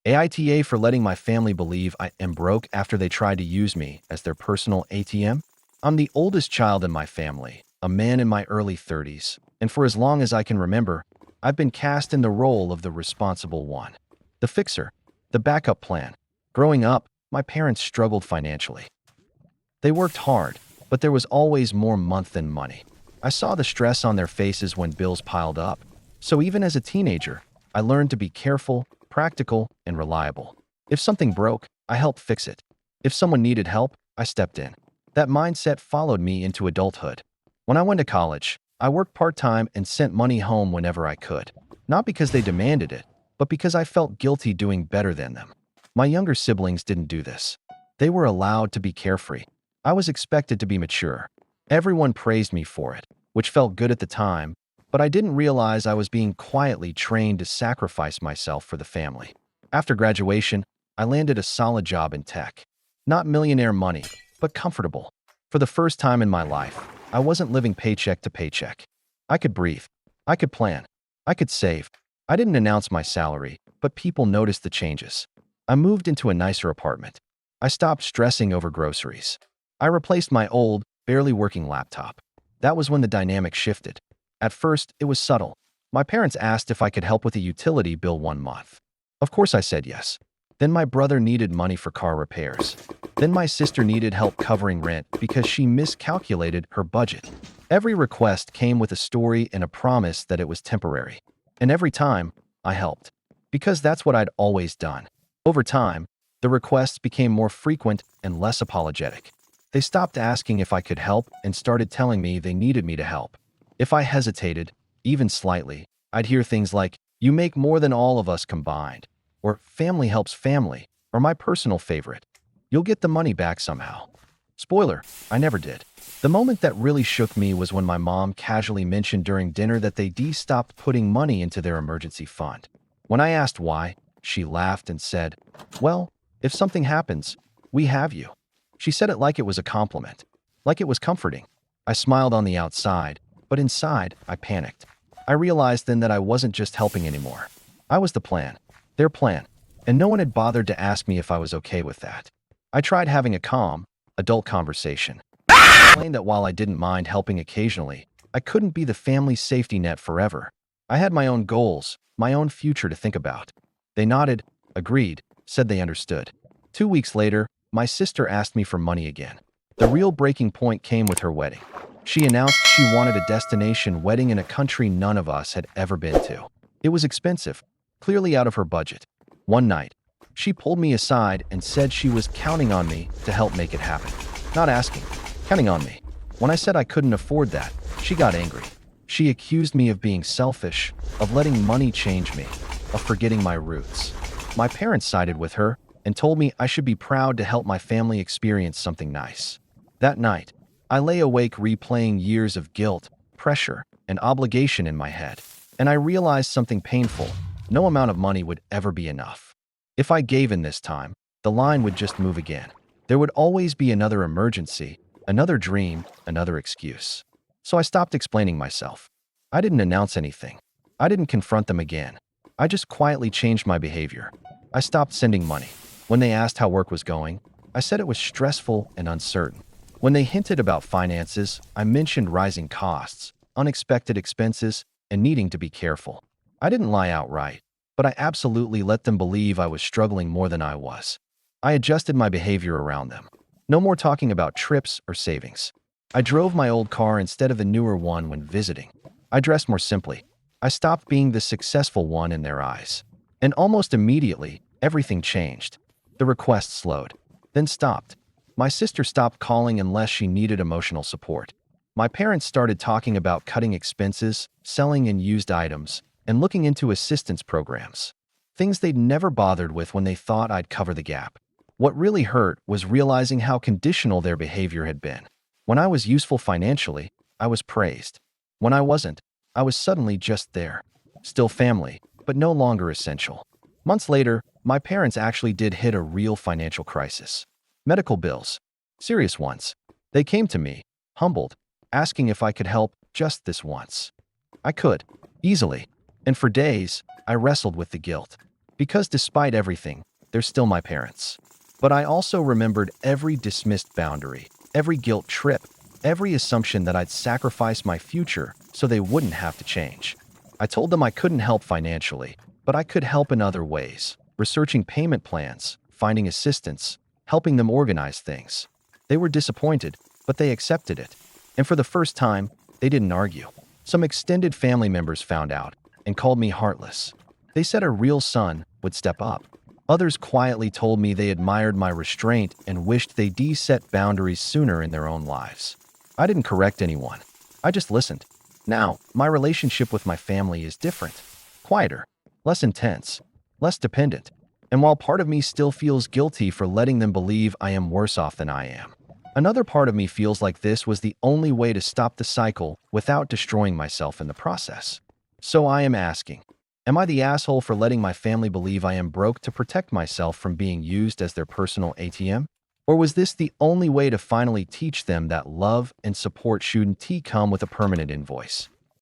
AITA for letting my family believe I am broke after they tried to use me as their personal ATM. I'm the oldest child in my family, a man in my early 30s, and for as long as I can remember, I've been cast in the role of the responsible one. The fixer, the backup plan. Growing up, my parents struggled financially. They worked hard, but there was always more month than money. I saw the stress on their faces when bills piled up. So even as a teenager, I learned to be careful, practical, and reliable. If something broke, I helped fix it. If someone needed help, I stepped in. That mindset followed me into adulthood. When I went to college, I worked part-time and sent money home whenever I could. Not because they demanded it, but because I felt guilty doing better than them. My younger siblings didn't do this. They were allowed to be carefree. I was expected to be mature. Everyone praised me for it, which felt good at the time, but I didn't realize I was being quietly trained to sacrifice myself for the family. After graduation, I landed a solid job in tech. Not millionaire money, but comfortable. For the first time in my life, I wasn't living paycheck to paycheck. I could breathe. I could plan. I could save. I didn't announce my salary, but people noticed the changes. I moved into a nicer apartment. I stopped stressing over groceries. I replaced my old, barely working laptop. That was when the dynamic shifted. At first, it was subtle. My parents asked if I could help with a utility bill one month. Of course I said yes. Then my brother needed money for car repairs. Then my sister needed help covering rent because she miscalculated her budget. Every request came with a story and a promise that it was temporary. And every time, I helped. Because that's what I'd always done. Over time, the requests became more frequent and less apologetic. They stopped asking if I could help and started telling me they needed me to help. If I hesitated, even slightly, I'd hear things like, "You make more than all of us combined," or "Family helps family," or my personal favorite, "You'll get the money back somehow." Spoiler, I never did. The moment that really shook me was when my mom casually mentioned during dinner that they stopped putting money into their emergency fund. When I asked why, she laughed and said, "Well, if something happens, we have you." She said it like it was a compliment, like it was comforting. I smiled on the outside, but inside, I panicked. I realized then that I wasn't just helping anymore. I was the plan, their plan, and no one had bothered to ask me if I was okay with that. I tried having a calm, adult conversation. I explained that while I didn't mind helping occasionally, I couldn't be the family's safety net forever. I had my own goals, my own future to think about. They nodded, agreed, said they understood. 2 weeks later, my sister asked me for money again. The real breaking point came with her wedding. She announced she wanted a destination wedding in a country none of us had ever been to. It was expensive, clearly out of her budget. One night, she pulled me aside and said she was counting on me to help make it happen. Not asking, counting on me. When I said I couldn't afford that, she got angry. She accused me of being selfish, of letting money change me, of forgetting my roots. My parents sided with her and told me I should be proud to help my family experience something nice. That night, I lay awake replaying years of guilt, pressure, and obligation in my head, and I realized something painful. No amount of money would ever be enough. If I gave in this time, the line would just move again. There would always be another emergency, another dream, another excuse. So I stopped explaining myself. I didn't announce anything. I didn't confront them again. I just quietly changed my behavior. I stopped sending money. When they asked how work was going, I said it was stressful and uncertain. When they hinted about finances, I mentioned rising costs, unexpected expenses, and needing to be careful. I didn't lie outright, but I absolutely let them believe I was struggling more than I was. I adjusted my behavior around them. No more talking about trips or savings. I drove my old car instead of the newer one when visiting. I dressed more simply. I stopped being the successful one in their eyes. And almost immediately, everything changed. The requests slowed, then stopped. My sister stopped calling unless she needed emotional support. My parents started talking about cutting expenses, selling unused items, and looking into assistance programs. Things they'd never bothered with when they thought I'd cover the gap. What really hurt was realizing how conditional their behavior had been. When I was useful financially, I was praised. When I wasn't, I was suddenly just there. Still family, but no longer essential. Months later, my parents actually did hit a real financial crisis. Medical bills. Serious ones. They came to me, humbled, asking if I could help just this once. I could, easily. And for days, I wrestled with the guilt. because despite everything, they're still my parents. But I also remembered every dismissed boundary, every guilt trip, every assumption that I'd sacrifice my future so they wouldn't have to change. I told them I couldn't help financially, but I could help in other ways, researching payment plans, finding assistance, helping them organize things. They were disappointed, but they accepted it. And for the first time, they didn't argue. Some extended family members found out and called me heartless. They said a real son would step up. Others quietly told me they admired my restraint and wished they'd set boundaries sooner in their own lives. I didn't correct anyone. I just listened. Now, my relationship with my family is different. Quieter, less intense, less dependent. And while part of me still feels guilty for letting them believe I am worse off than I am, another part of me feels like this was the only way to stop the cycle without destroying myself in the process. So I am asking, am I the asshole for letting my family believe I am broke to protect myself from being used as their personal ATM? Or was this the only way to finally teach them that love and support shouldn't come with a permanent invoice?